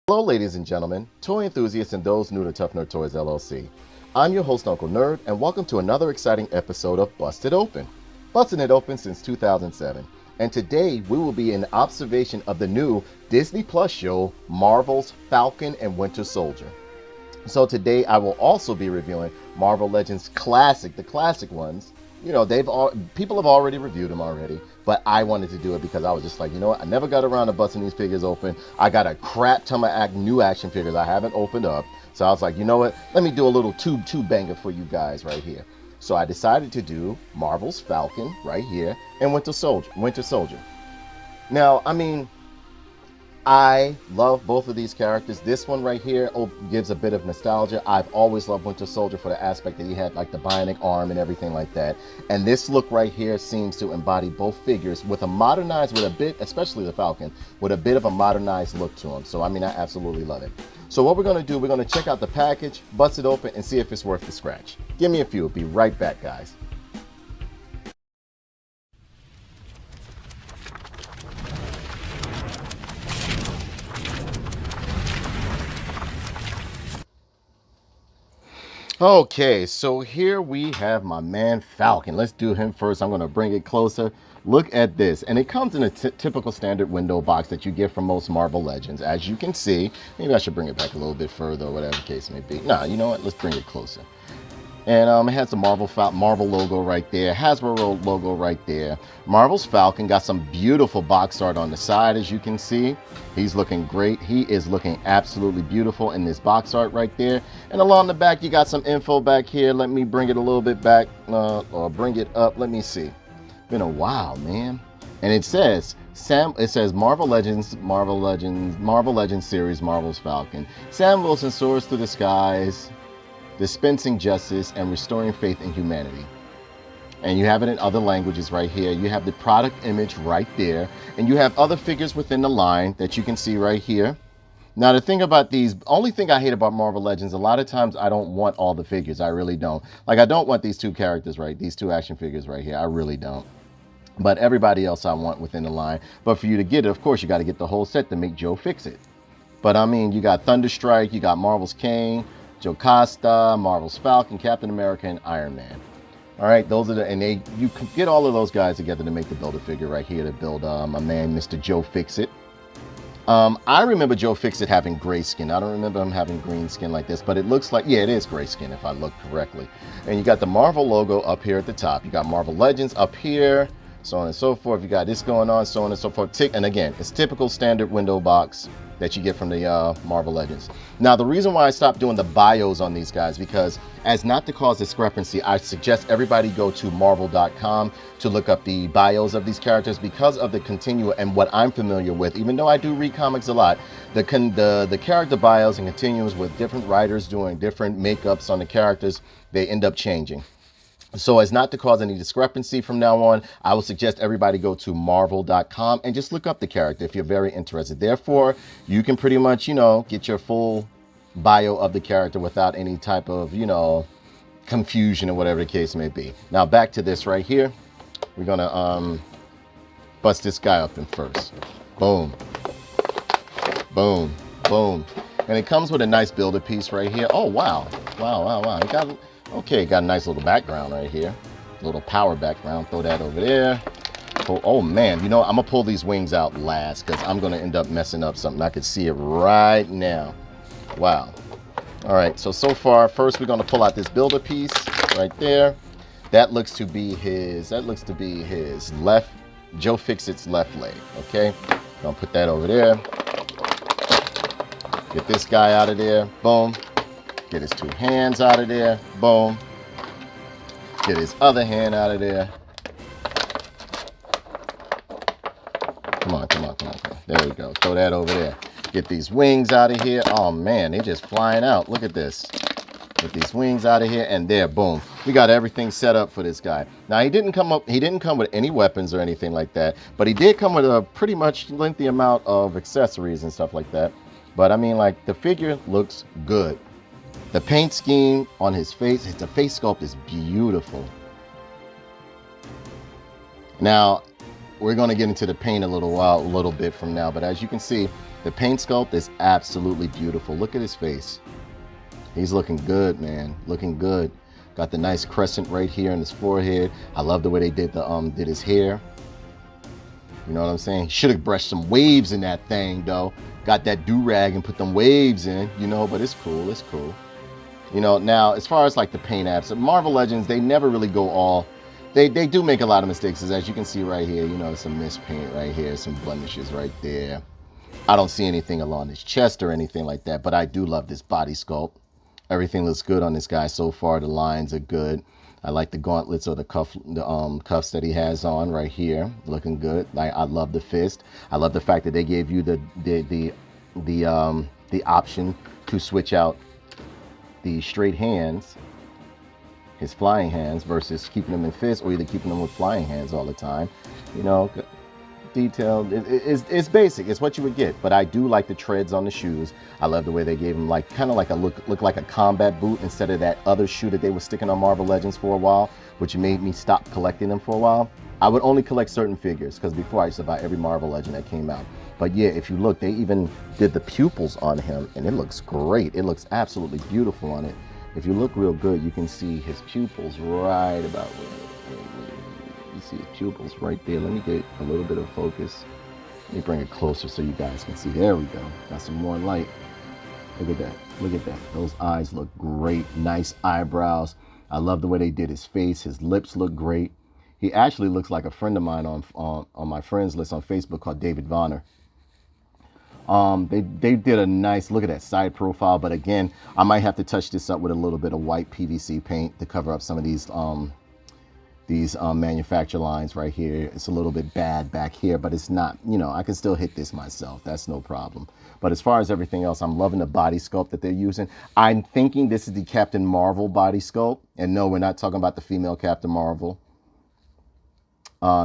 Hello ladies and gentlemen, toy enthusiasts and those new to Tough Nerd Toys LLC. I'm your host Uncle Nerd and welcome to another exciting episode of Busted Open. Busting it open since 2007, and today we will be in observation of the new Disney Plus show Marvel's Falcon and Winter Soldier. So today I will also be reviewing Marvel Legends Classic, the classic ones. You know, people have already reviewed them already, but I wanted to do it because I was just like, you know what, I never got around to busting these figures open. I got a crap ton of new action figures I haven't opened up. So I was like, you know what, let me do a little tube banger for you guys right here. So I decided to do Marvel's Falcon right here and Winter Soldier. Now, I mean, I love both of these characters. This one right here gives a bit of nostalgia. I've always loved Winter Soldier for the aspect that he had like the bionic arm and everything like that. And this look right here seems to embody both figures with a modernized, with a bit, especially the Falcon, with a bit of a modernized look to him. So I mean, I absolutely love it. So what we're gonna do, we're gonna check out the package, bust it open and see if it's worth the scratch. Give me a few, be right back, guys. Okay, so here we have my man Falcon. Let's do him first. I'm going to bring it closer. Look at this. And it comes in a typical standard window box that you get from most Marvel Legends. As you can see, maybe I should bring it back a little bit further or whatever the case may be. Nah, you know what? Let's bring it closer. And it has the Marvel logo right there, Hasbro logo right there. Marvel's Falcon got some beautiful box art on the side, as you can see. He's looking great. He is looking absolutely beautiful in this box art right there. And along the back, you got some info back here. Let me bring it a little bit back, or bring it up. Let me see. Been a while, man. And it says Marvel Legends series, Marvel's Falcon. Sam Wilson soars through the skies, dispensing justice and restoring faith in humanity. And you have it in other languages right here. You have the product image right there, and you have other figures within the line that you can see right here. Now the thing about these, only thing I hate about Marvel Legends, a lot of times I don't want all the figures. I really don't. Like, I don't want these two characters, right? These two action figures right here. I really don't. But everybody else I want within the line. But for you to get it, of course, you got to get the whole set to make Joe fix it. But I mean, you got Thunderstrike, you got Marvel's Kane, Jocasta, Marvel's Falcon, Captain America, and Iron Man. All right, those are you can get all of those guys together to make the Build-A-Figure right here to build my man, Mr. Joe Fix-It. I remember Joe Fix-It having gray skin. I don't remember him having green skin like this, but it looks like, yeah, it is gray skin if I look correctly. And you got the Marvel logo up here at the top. You got Marvel Legends up here, so on and so forth. You got this going on, so on and so forth. And again, it's typical standard window box that you get from the Marvel Legends. Now, the reason why I stopped doing the bios on these guys, because as not to cause discrepancy, I suggest everybody go to marvel.com to look up the bios of these characters, because of the continua and what I'm familiar with. Even though I do read comics a lot, the character bios and continuums with different writers doing different makeups on the characters, they end up changing. So as not to cause any discrepancy from now on, I would suggest everybody go to marvel.com and just look up the character if you're very interested. Therefore, you can pretty much, you know, get your full bio of the character without any type of, you know, confusion or whatever the case may be. Now back to this right here. We're gonna bust this guy open first. Boom. Boom. Boom. And it comes with a nice builder piece right here. Oh, wow. Wow. It got a nice little background right here. A little power background. Throw that over there. Oh man, you know, I'm gonna pull these wings out last because I'm gonna end up messing up something. I can see it right now. Wow. All right, so far, first we're gonna pull out this builder piece right there. That looks to be his left, Joe Fix-It's left leg, okay? Gonna put that over there. Get this guy out of there, boom. Get his two hands out of there, boom. Get his other hand out of there. Come on. There we go, throw that over there. Get these wings out of here. Oh man, they're just flying out. Look at this. Get these wings out of here, and there, boom. We got everything set up for this guy. Now he didn't come with any weapons or anything like that, but he did come with a pretty much lengthy amount of accessories and stuff like that. But I mean, like, the figure looks good. The paint scheme on his face, the face sculpt is beautiful. Now, we're going to get into the paint a little bit from now, but as you can see, The paint sculpt is absolutely beautiful. Look at his face. He's looking good, man. Looking good. Got the nice crescent right here in his forehead. I love the way they did his hair. You know what I'm saying? Should have brushed some waves in that thing, though. Got that do-rag and put them waves in, you know, but it's cool. It's cool. You know, now, as far as like the paint apps, Marvel Legends, they never really go all... They do make a lot of mistakes, as you can see right here. You know, some mispaint right here, some blemishes right there. I don't see anything along his chest or anything like that, but I do love this body sculpt. Everything looks good on this guy so far. The lines are good. I like the gauntlets or the cuffs that he has on right here, looking good. I love the fist. I love the fact that they gave you the option to switch out the straight hands, his flying hands, versus keeping them in fist, or either keeping them with flying hands all the time. You know, detailed. It's basic. It's what you would get. But I do like the treads on the shoes. I love the way they gave them like kind of like a look like a combat boot instead of that other shoe that they were sticking on Marvel Legends for a while, which made me stop collecting them for a while. I would only collect certain figures because before I used to buy every Marvel Legend that came out. But yeah, if you look, they even did the pupils on him, and it looks great. It looks absolutely beautiful on it. If you look real good, you can see his pupils right about where. You see his pupils right there. Let me get a little bit of focus. Let me bring it closer so you guys can see. There we go. Got some more light. Look at that. Look at that. Those eyes look great. Nice eyebrows. I love the way they did his face. His lips look great. He actually looks like a friend of mine on my friends list on Facebook called David Vonner. They did a nice look at that side profile, but again, I might have to touch this up with a little bit of white PVC paint to cover up some of these manufacturer lines right here. It's a little bit bad back here, but it's not, you know, I can still hit this myself. That's no problem. But as far as everything else, I'm loving the body sculpt that they're using. I'm thinking this is the Captain Marvel body sculpt. And no, we're not talking about the female Captain Marvel.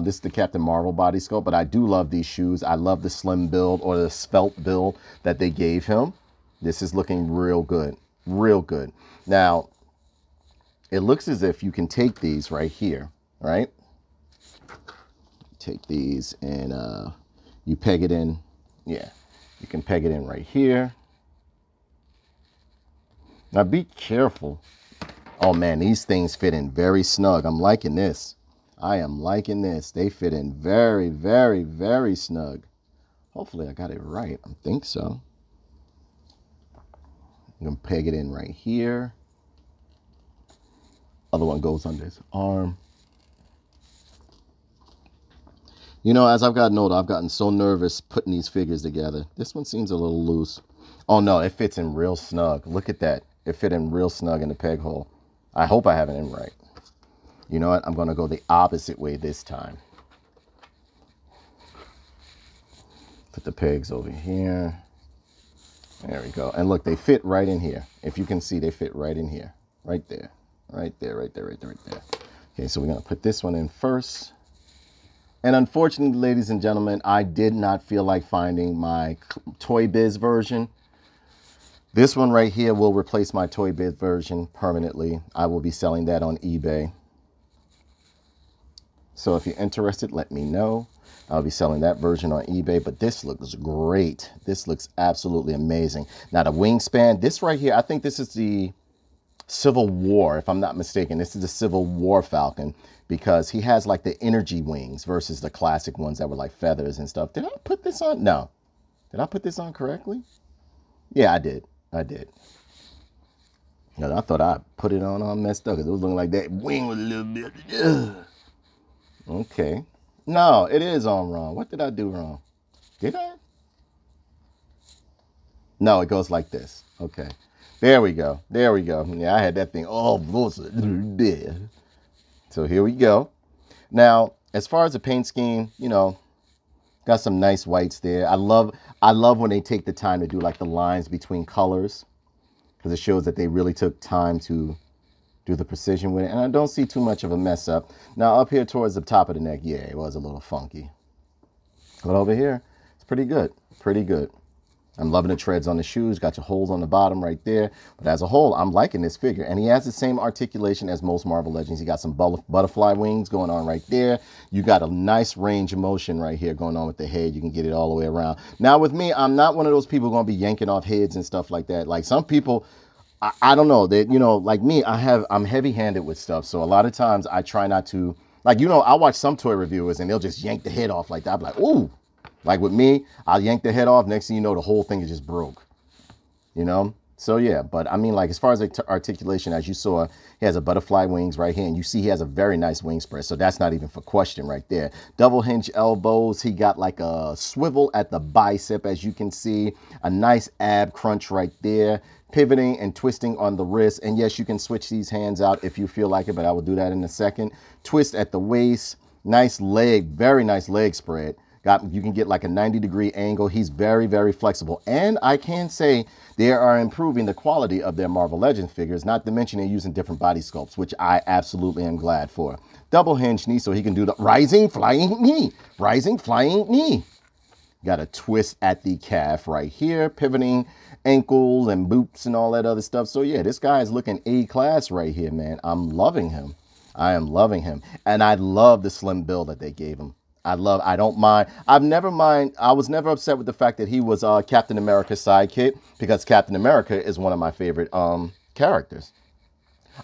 This is the Captain Marvel body sculpt, but I do love these shoes. I love the slim build or the svelte build that they gave him. This is looking real good, real good. Now, it looks as if you can take these right here, right? Take these and you peg it in. Yeah, you can peg it in right here. Now be careful. Oh man, these things fit in very snug. I'm liking this. I am liking this. They fit in very, very, very snug. Hopefully I got it right. I think so. I'm going to peg it in right here. Other one goes under his arm. You know, as I've gotten older, I've gotten so nervous putting these figures together. This one seems a little loose. Oh no, it fits in real snug. Look at that. It fit in real snug in the peg hole. I hope I have it in right. You know what? I'm going to go the opposite way this time. Put the pegs over here. There we go. And look, they fit right in here. If you can see, they fit right in here. Right there. Right there, right there, right there, right there. Okay, so we're going to put this one in first. And unfortunately, ladies and gentlemen, I did not feel like finding my Toy Biz version. This one right here will replace my Toy Biz version permanently. I will be selling that on eBay. So if you're interested, let me know. I'll be selling that version on eBay, but this looks great. This looks absolutely amazing. Now the wingspan, this right here, I think this is the Civil War, if I'm not mistaken. This is the Civil War Falcon because he has like the energy wings versus the classic ones that were like feathers and stuff. Did I put this on? No. Did I put this on correctly? Yeah, I did. I did. No, I thought I put it on messed up because it was looking like that wing was a little bit. Ugh. Okay. No, it is on wrong. What did I do wrong? Did I? No, it goes like this. Okay. There we go. There we go. Yeah, I had that thing all there. So here we go. Now, as far as the paint scheme, you know, got some nice whites there. I love when they take the time to do like the lines between colors because it shows that they really took time to do the precision with it. And I don't see too much of a mess up. Now up here towards the top of the neck, yeah, it was a little funky. But over here, it's pretty good. Pretty good. I'm loving the treads on the shoes. Got your holes on the bottom right there. But as a whole, I'm liking this figure. And he has the same articulation as most Marvel Legends. He got some butterfly wings going on right there. You got a nice range of motion right here going on with the head. You can get it all the way around. Now with me, I'm not one of those people going to be yanking off heads and stuff like that. Like some people, I don't know, that, you know, like me, I'm heavy-handed with stuff. So a lot of times I try not to, like, you know, I watch some toy reviewers and they'll just yank the head off like that. I'm like, ooh. Like with me, I'll yank the head off. Next thing you know, the whole thing is just broke, you know? So yeah, but I mean, like as far as articulation, as you saw, he has a butterfly wings right here. And you see he has a very nice wing spread. So that's not even for question right there. Double hinge elbows. He got like a swivel at the bicep, as you can see. A nice ab crunch right there. Pivoting and twisting on the wrist. And yes, you can switch these hands out if you feel like it, but I will do that in a second. Twist at the waist. Nice leg, very nice leg spread. You can get like a 90-degree angle. He's very, very flexible. And I can say they are improving the quality of their Marvel Legends figures, not to mention they're using different body sculpts, which I absolutely am glad for. Double hinge knee, so he can do the rising, flying knee. Rising, flying knee. Got a twist at the calf right here, pivoting ankles and boots and all that other stuff. So yeah, this guy is looking A-class right here, man. I'm loving him. I am loving him. And I love the slim build that they gave him. I don't mind. I was never upset with the fact that he was Captain America's sidekick, because Captain America is one of my favorite characters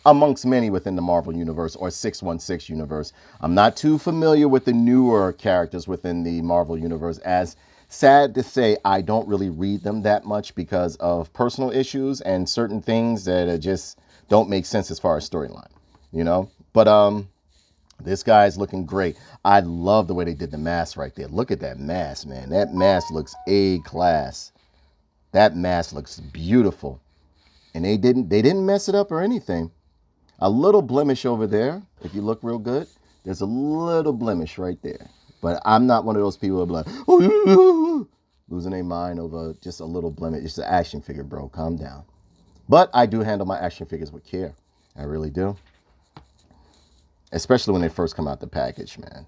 amongst many within the Marvel Universe or 616 universe. I'm not too familiar with the newer characters within the Marvel Universe. As sad to say, I don't really read them that much because of personal issues and certain things that just don't make sense as far as storyline, you know? But this guy's looking great. I love the way they did the mask right there. Look at that mask, man. That mask looks A-class. That mask looks beautiful. And they didn't mess it up or anything. A little blemish over there. If you look real good, there's a little blemish right there. But I'm not one of those people who are like, losing their mind over just a little blemish. It's an action figure, bro. Calm down. But I do handle my action figures with care. I really do. Especially when they first come out the package, man.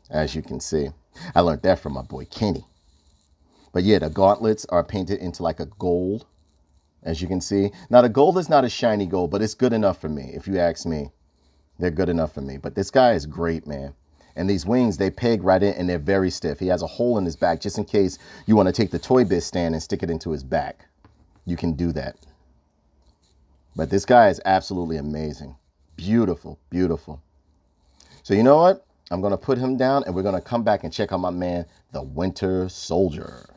As you can see. I learned that from my boy Kenny. But yeah, the gauntlets are painted into like a gold. As you can see. Now the gold is not a shiny gold, but it's good enough for me. If you ask me, they're good enough for me. But this guy is great, man. And these wings, they peg right in and they're very stiff. He has a hole in his back just in case you want to take the Toy Biz stand and stick it into his back. You can do that. But this guy is absolutely amazing. Beautiful, beautiful. So you know what? I'm going to put him down and we're going to come back and check out my man, the Winter Soldier.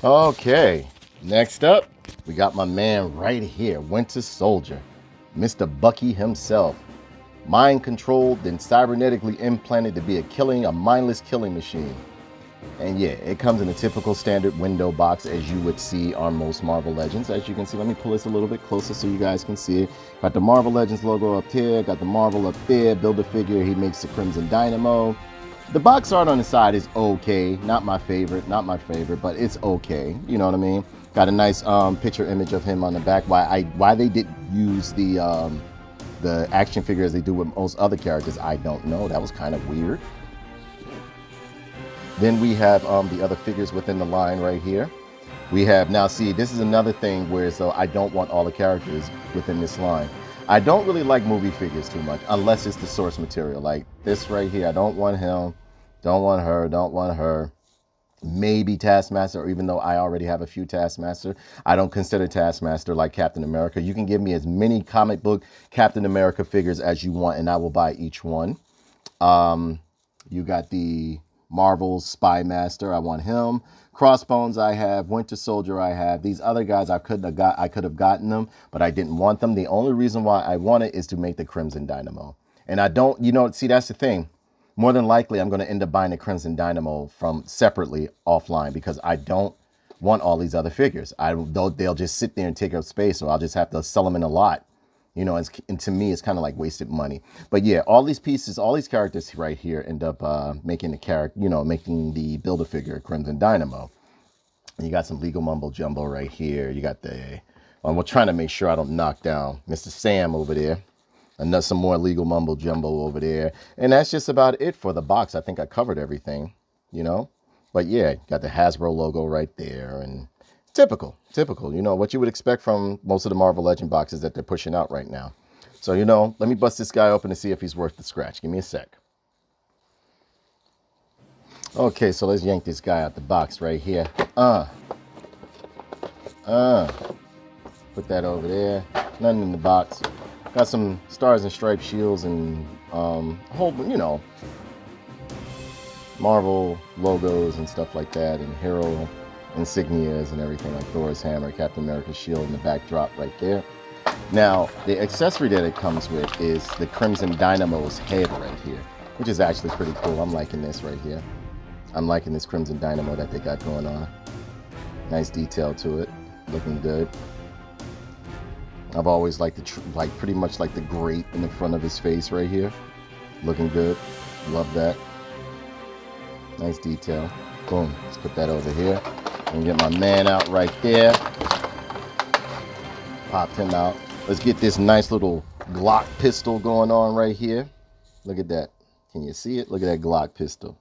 Okay, next up, we got my man right here, Winter Soldier, Mr. Bucky himself. Mind controlled, then cybernetically implanted to be a mindless killing machine. And yeah, it comes in a typical standard window box as you would see on most Marvel Legends. As you can see, let me pull this a little bit closer so you guys can see it. Got the Marvel Legends logo up here, got the Marvel up there, Build-A-Figure, he makes the Crimson Dynamo. The box art on the side is okay, not my favorite, but it's okay, you know what I mean? Got a nice picture image of him on the back. Why they didn't use the action figure as they do with most other characters, I don't know. That was kind of weird. Then we have the other figures within the line right here. We have, now see, this is another thing where so I don't want all the characters within this line. I don't really like movie figures too much unless it's the source material. Like this right here, I don't want him, don't want her, don't want her. Maybe Taskmaster, even though I already have a few Taskmaster. I don't consider Taskmaster like Captain America. You can give me as many comic book Captain America figures as you want and I will buy each one. You got the Marvel Spy Master, I want him. Crossbones I have, Winter Soldier I have. These other guys I could have gotten them, but I didn't want them. The only reason why I want it is to make the Crimson Dynamo. And I don't, you know, see, that's the thing. More than likely, I'm going to end up buying the Crimson Dynamo from separately offline because I don't want all these other figures. They'll just sit there and take up space, so I'll just have to sell them in a lot. You know, and to me, it's kind of like wasted money. But yeah, all these pieces, all these characters right here end up making the Build-A-Figure Crimson Dynamo. And you got some legal mumbo jumbo right here. You got the I'm trying to make sure I don't knock down Mr. Sam over there. And there's some more legal mumbo jumbo over there. And that's just about it for the box. I think I covered everything, you know. But yeah, got the Hasbro logo right there. And typical, you know, what you would expect from most of the Marvel Legend boxes that they're pushing out right now. So, you know, let me bust this guy open to see if he's worth the scratch. Give me a sec. Okay, so let's yank this guy out the box right here. Put that over there. Nothing in the box. Got some Stars and Stripes shields and a whole, you know, Marvel logos and stuff like that, and hero insignias and everything, like Thor's hammer, Captain America's shield in the backdrop right there. Now, the accessory that it comes with is the Crimson Dynamo's head right here, which is actually pretty cool. I'm liking this right here. I'm liking this Crimson Dynamo that they got going on. Nice detail to it, looking good. I've always liked the pretty much like the grate in the front of his face right here. Looking good. Love that. Nice detail. Boom. Let's put that over here. And get my man out right there. Popped him out. Let's get this nice little Glock pistol going on right here. Look at that. Can you see it? Look at that Glock pistol.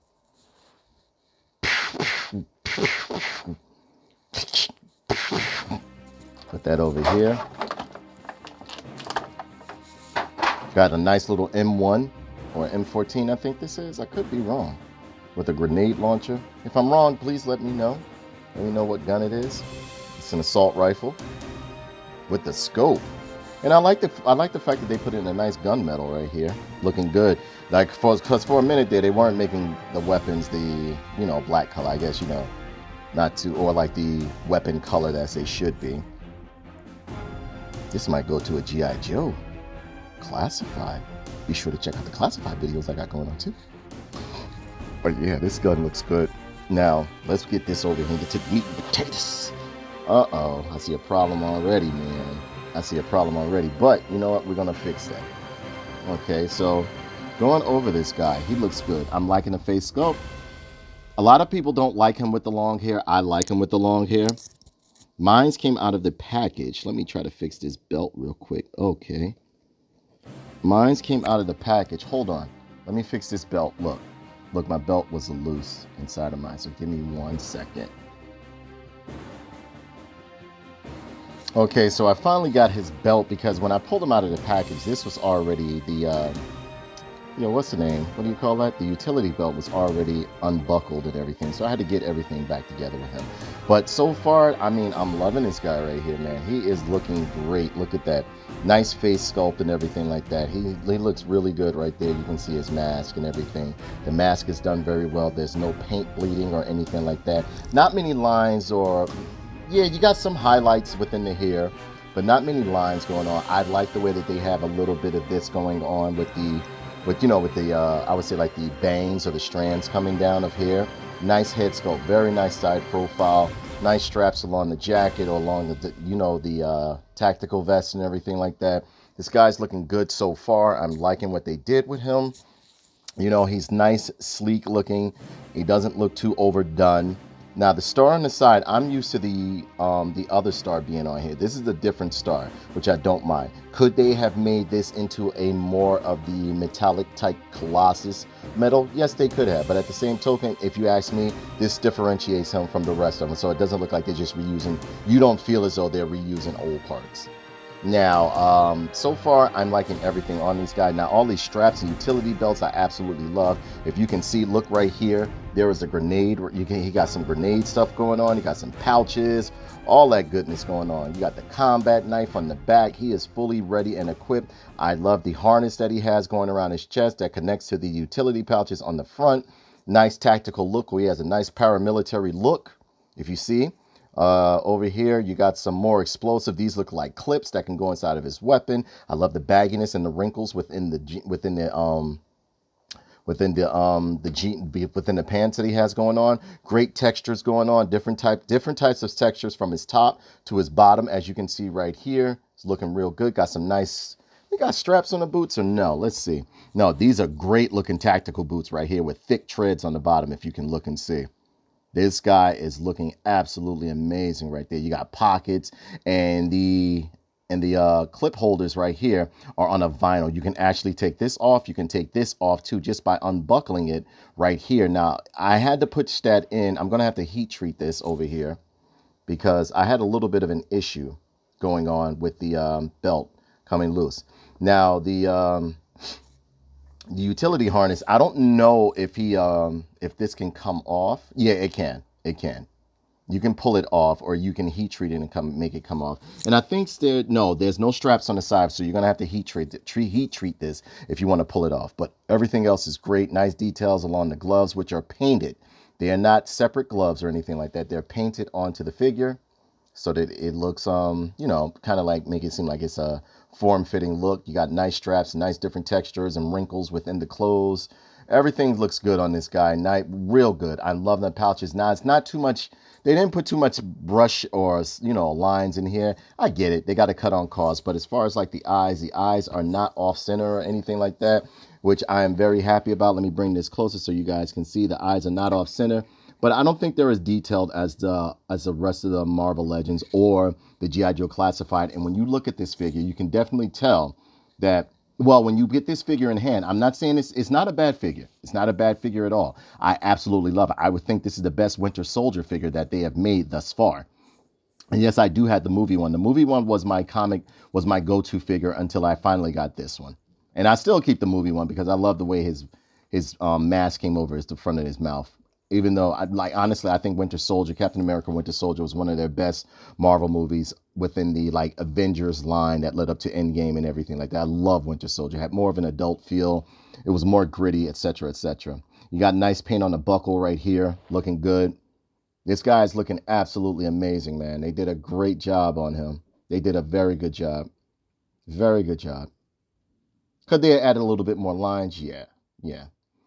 Put that over here. Got a nice little M1 or M14, I think this is. I could be wrong. With a grenade launcher. If I'm wrong, please let me know. Let me know what gun it is. It's an assault rifle with the scope. And I like the fact that they put in a nice gunmetal right here. Looking good. Like, because for a minute there, they weren't making the weapons the, you know, black color. I guess, you know, not to, or like the weapon color that they should be. This might go to a G.I. Joe. Classified. Be sure to check out the classified videos I got going on too. But yeah, this gun looks good. Now, let's get this over here and get to the meat and potatoes. Uh-oh, I see a problem already, man. I see a problem already, but you know what? We're gonna fix that. Okay, so going over this guy, he looks good. I'm liking the face sculpt. A lot of people don't like him with the long hair. I like him with the long hair. Mine's came out of the package. Let me try to fix this belt real quick. Okay. Mine's came out of the package. Hold on. Let me fix this belt. Look, my belt was loose inside of mine, so give me 1 second. Okay, so I finally got his belt because when I pulled him out of the package, this was already the, you know, what's the name? What do you call that? The utility belt was already unbuckled and everything, so I had to get everything back together with him. But so far, I mean, I'm loving this guy right here, man. He is looking great. Look at that. Nice face sculpt and everything like that. He looks really good right there. You can see his mask and everything. The mask is done very well. There's no paint bleeding or anything like that. Not many lines or... yeah, you got some highlights within the hair, but not many lines going on. I like the way that they have a little bit of this going on with the, I would say like the bangs or the strands coming down of hair. Nice head sculpt, very nice side profile, nice straps along the jacket or along the, you know, the tactical vest and everything like that. This guy's looking good so far. I'm liking what they did with him. You know, he's nice, sleek looking. He doesn't look too overdone. Now the star on the side, I'm used to the other star being on here. This is a different star, which I don't mind. Could they have made this into a more of the metallic type Colossus metal? Yes, they could have. But at the same token, if you ask me, this differentiates him from the rest of them. So it doesn't look like they're just reusing. You don't feel as though they're reusing old parts. Now, so far, I'm liking everything on these guys. Now, all these straps and utility belts, I absolutely love. If you can see, look right here. There is a grenade. He got some grenade stuff going on. He got some pouches, all that goodness going on. You got the combat knife on the back. He is fully ready and equipped. I love the harness that he has going around his chest that connects to the utility pouches on the front. Nice tactical look where he has a nice paramilitary look, if you see. Over here, you got some more explosive. These look like clips that can go inside of his weapon. I love the bagginess and the wrinkles within the pants that he has going on. Great textures going on. Different types of textures from his top to his bottom, as you can see right here. It's looking real good. Got some nice. We got straps on the boots or no? Let's see. No, these are great looking tactical boots right here with thick treads on the bottom. If you can look and see. This guy is looking absolutely amazing right there. You got pockets, and the clip holders right here are on a vinyl. You can actually take this off. You can take this off too just by unbuckling it right here. Now, I had to put that in. I'm going to have to heat treat this over here because I had a little bit of an issue going on with the belt coming loose. Now, the utility harness, I don't know if this can come off. Yeah, it can. It can. You can pull it off, or you can heat treat it and make it come off. And I think there's no straps on the side, so you're gonna have to heat treat this if you want to pull it off. But everything else is great. Nice details along the gloves, which are painted. They are not separate gloves or anything like that. They're painted onto the figure so that it looks kind of like make it seem like it's a form-fitting look. You got nice straps, nice different textures and wrinkles within the clothes. Everything looks good on this guy. Real good. I love the pouches. Now, it's not too much. They didn't put too much brush or, lines in here. I get it. They got to cut on cost. But as far as like the eyes are not off center or anything like that, which I am very happy about. Let me bring this closer so you guys can see the eyes are not off center. But I don't think they're as detailed as the rest of the Marvel Legends or the G.I. Joe Classified. And when you look at this figure, you can definitely tell that, well, when you get this figure in hand, I'm not saying it's not a bad figure. It's not a bad figure at all. I absolutely love it. I would think this is the best Winter Soldier figure that they have made thus far. And yes, I do have the movie one. The movie one was my go-to figure until I finally got this one. And I still keep the movie one because I love the way his mask came over the front of his mouth. Even though, honestly, I think Captain America Winter Soldier was one of their best Marvel movies within the Avengers line that led up to Endgame and everything like that. I love Winter Soldier. It had more of an adult feel. It was more gritty, etc., etc. You got nice paint on the buckle right here, looking good. This guy is looking absolutely amazing, man. They did a great job on him. They did a very good job. Very good job. Could they add a little bit more lines? Yeah.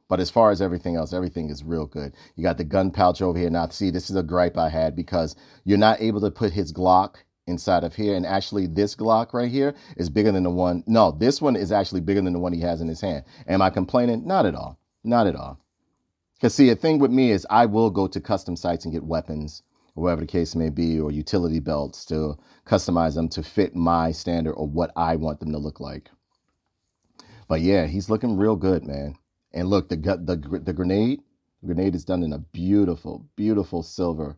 But as far as everything else, everything is real good. You got the gun pouch over here. Now, see, this is a gripe I had because you're not able to put his Glock inside of here. And actually, this Glock right here is bigger than the one. No, this one is actually bigger than the one he has in his hand. Am I complaining? Not at all. Not at all. Because, see, the thing with me is I will go to custom sites and get weapons, or whatever the case may be, or utility belts to customize them to fit my standard or what I want them to look like. But yeah, he's looking real good, man. And look, the grenade is done in a beautiful, beautiful silver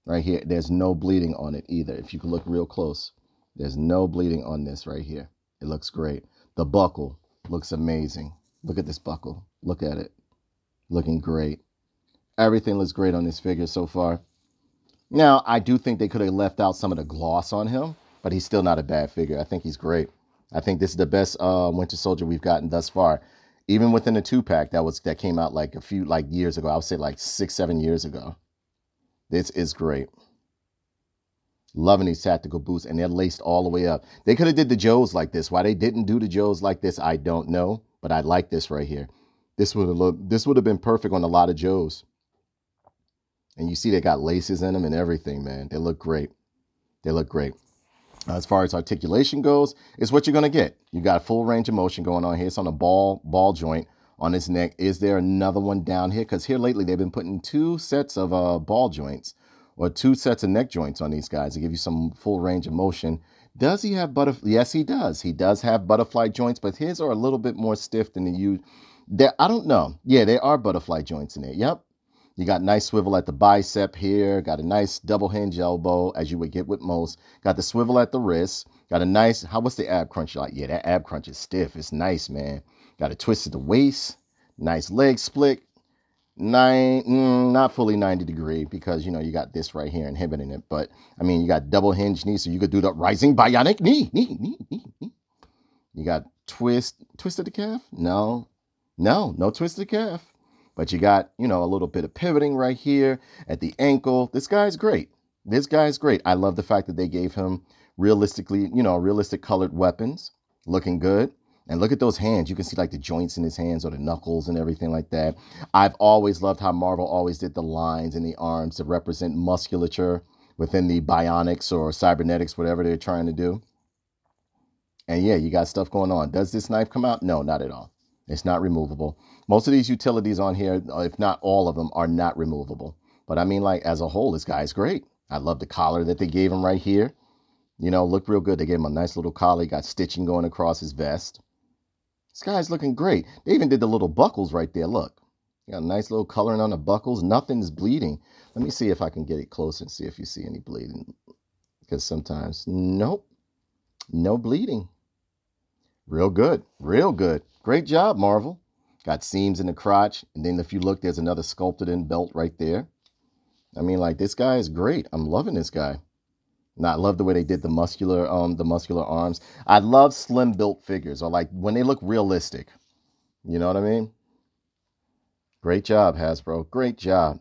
right here. There's no bleeding on it either. If you can look real close, there's no bleeding on this right here. It looks great. The buckle looks amazing. Look at this buckle. Look at it. Looking great. Everything looks great on this figure so far. Now, I do think they could have left out some of the gloss on him, but he's still not a bad figure. I think he's great. I think this is the best Winter Soldier we've gotten thus far. Even within the 2-pack that came out a few years ago. I would say 6-7 years ago. This is great. Loving these tactical boots, and they're laced all the way up. They could have did the Joes like this. Why they didn't do the Joes like this, I don't know. But I like this right here. This would have been perfect on a lot of Joes. And you see they got laces in them and everything, man. They look great. They look great. As far as articulation goes, it's what you're going to get. You got full range of motion going on here. It's on a ball joint on his neck. Is there another one down here? Because here lately they've been putting 2 sets of ball joints or 2 sets of neck joints on these guys to give you some full range of motion. Does he have butterfly? Yes, he does. He does have butterfly joints, but his are a little bit more stiff than you. I don't know. Yeah, there are butterfly joints in there. Yep. You got nice swivel at the bicep here. Got a nice double hinge elbow, as you would get with most. Got the swivel at the wrist. Got a nice, what's the ab crunch like? Yeah, that ab crunch is stiff. It's nice, man. Got a twist at the waist. Nice leg split. Not fully 90 degree because, you got this right here inhibiting it. But, you got double hinge knee, so you could do the rising bionic knee. You got twist at the calf? No twist at the calf. But you got, a little bit of pivoting right here at the ankle. This guy's great. I love the fact that they gave him realistic colored weapons. Looking good. And look at those hands. You can see the joints in his hands or the knuckles and everything like that. I've always loved how Marvel always did the lines in the arms to represent musculature within the bionics or cybernetics, whatever they're trying to do. And yeah, you got stuff going on. Does this knife come out? No, not at all. It's not removable. Most of these utilities on here, if not all of them, are not removable. But I mean, like, as a whole, this guy's great. I love the collar that they gave him right here. You know, looked real good. They gave him a nice little collar. He got stitching going across his vest. This guy's looking great. They even did the little buckles right there. Look, got a nice little coloring on the buckles. Nothing's bleeding. Let me see if I can get it close and see if you see any bleeding. Because sometimes, nope, no bleeding. Real good, real good. Great job, Marvel. Got seams in the crotch. And then if you look, there's another sculpted in belt right there. I mean, like, this guy is great. I'm loving this guy. And I love the way they did the muscular arms. I love slim built figures, or like when they look realistic. You know what I mean? Great job, Hasbro. Great job.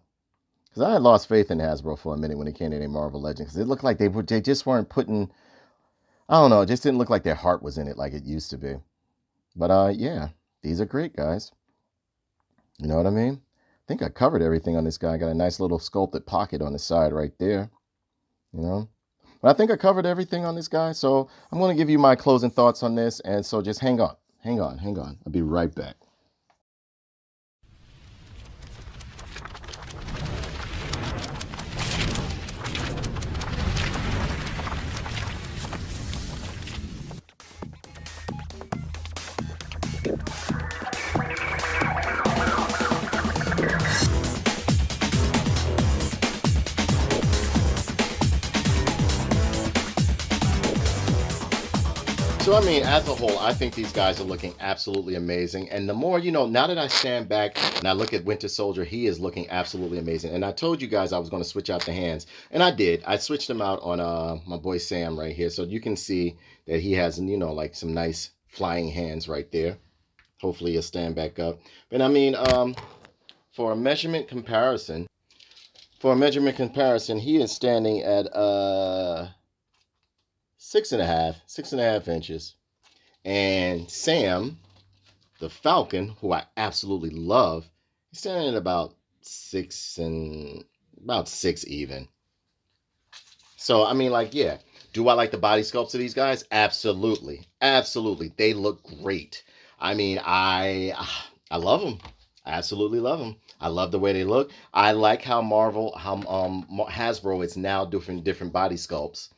Because I had lost faith in Hasbro for a minute when it came to their Marvel Legends. Because it looked like they just weren't putting, I don't know, it just didn't look like their heart was in it like it used to be. But yeah, these are great, guys. You know what I mean? I think I covered everything on this guy. I got a nice little sculpted pocket on the side right there. You know? But I think I covered everything on this guy. So I'm going to give you my closing thoughts on this. And so just hang on. I'll be right back. So, I mean, as a whole, I think these guys are looking absolutely amazing. And the more, you know, now that I stand back and I look at Winter Soldier, he is looking absolutely amazing. And I told you guys I was going to switch out the hands. And I did. I switched them out on my boy Sam right here. So you can see that he has, you know, like some nice flying hands right there. Hopefully he'll stand back up. But I mean, for a measurement comparison, he is standing at 6.5 inches. And Sam, the Falcon, who I absolutely love, he's standing at about 6 even. So, I mean, like, yeah. Do I like the body sculpts of these guys? Absolutely. Absolutely. They look great. I mean, I love them. I absolutely love them. I love the way they look. I like how Hasbro is now doing different body sculpts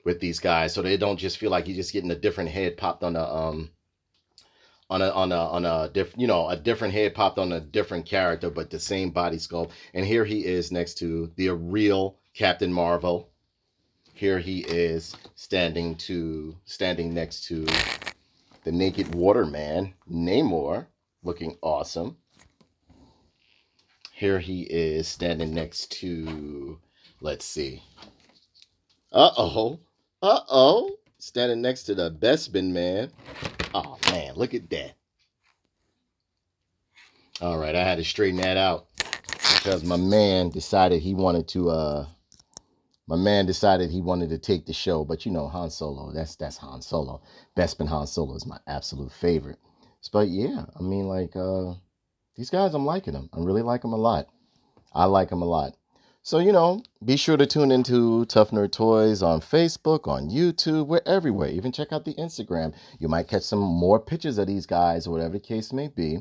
with these guys, so they don't just feel like you're just getting a different head popped on a different head popped on a different character, but the same body sculpt. And here he is next to the real Captain Marvel. Here he is standing next to the Naked Waterman, Namor, looking awesome. Here he is standing next to, let's see. Standing next to the Bespin Man. Oh, man, look at that. All right, I had to straighten that out because my man decided he wanted to take the show. But you know, Han Solo, that's Han Solo. Bespin Han Solo is my absolute favorite. But yeah, I mean, like, these guys, I'm liking them. I really like them a lot. I like them a lot. So, you know, be sure to tune into Tough Nerd Toys on Facebook, on YouTube. We're everywhere. Even check out the Instagram. You might catch some more pictures of these guys or whatever the case may be.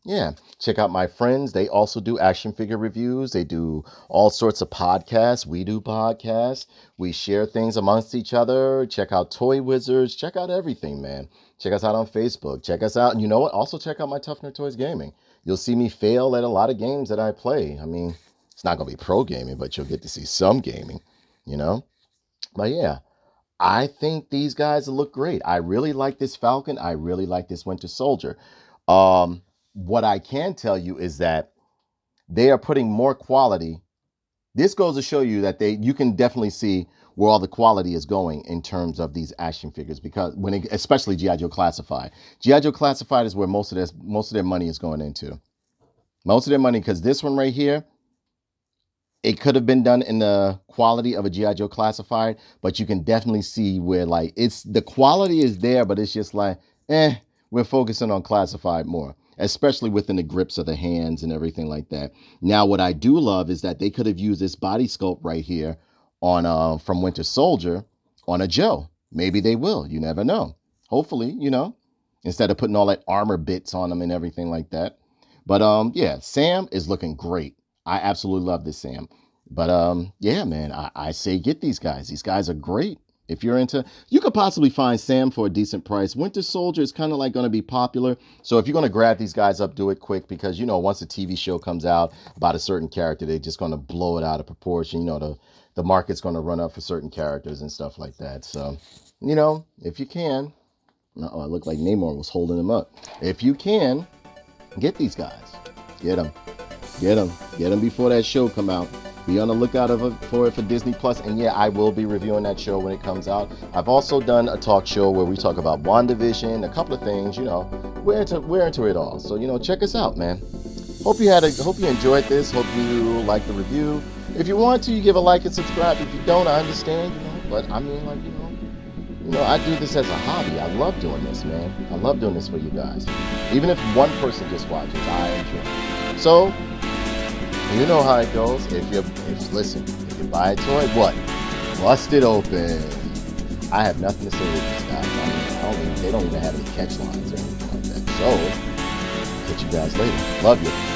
Yeah, check out my friends. They also do action figure reviews. They do all sorts of podcasts. We do podcasts. We share things amongst each other. Check out Toy Wizards. Check out everything, man. Check us out on Facebook. Check us out. And you know what? Also check out my Tough Nerd Toys Gaming. You'll see me fail at a lot of games that I play. I mean, it's not going to be pro gaming, but you'll get to see some gaming, you know? But yeah, I think these guys look great. I really like this Falcon. I really like this Winter Soldier. What I can tell you is that they are putting more quality. This goes to show you that you can definitely see where all the quality is going in terms of these action figures, because especially G.I. Joe Classified. G.I. Joe Classified is where most of their money is going into. Most of their money, because this one right here, it could have been done in the quality of a G.I. Joe Classified, but you can definitely see where, like, the quality is there, but it's just like, we're focusing on Classified more, especially within the grips of the hands and everything like that. Now, what I do love is that they could have used this body sculpt right here on from Winter Soldier on a Joe. Maybe they will. You never know. Hopefully, you know, instead of putting all that armor bits on them and everything like that. But yeah, Sam is looking great. I absolutely love this, Sam. But yeah, man, I say get these guys. These guys are great. If you're into, you could possibly find Sam for a decent price. Winter Soldier is kind of like going to be popular. So if you're going to grab these guys up, do it quick because, you know, once a TV show comes out about a certain character, they're just going to blow it out of proportion. You know, the market's going to run up for certain characters and stuff like that. So, you know, if you can, oh, it looked like Namor was holding him up. If you can, get these guys. Get them. Get them. Get them before that show come out. Be on the lookout for it for Disney Plus. And yeah, I will be reviewing that show when it comes out. I've also done a talk show where we talk about WandaVision, a couple of things, you know. We're into it all. So, you know, check us out, man. Hope you enjoyed this. Hope you liked the review. If you want to, you give a like and subscribe. If you don't, I understand, you know. But I mean, like, you know, I do this as a hobby. I love doing this, man. I love doing this for you guys. Even if one person just watches, I enjoy it. So, you know how it goes. If you buy a toy, what? Bust it open. I have nothing to say with these guys. I mean, they don't even have any catch lines or anything like that. So, catch you guys later. Love you.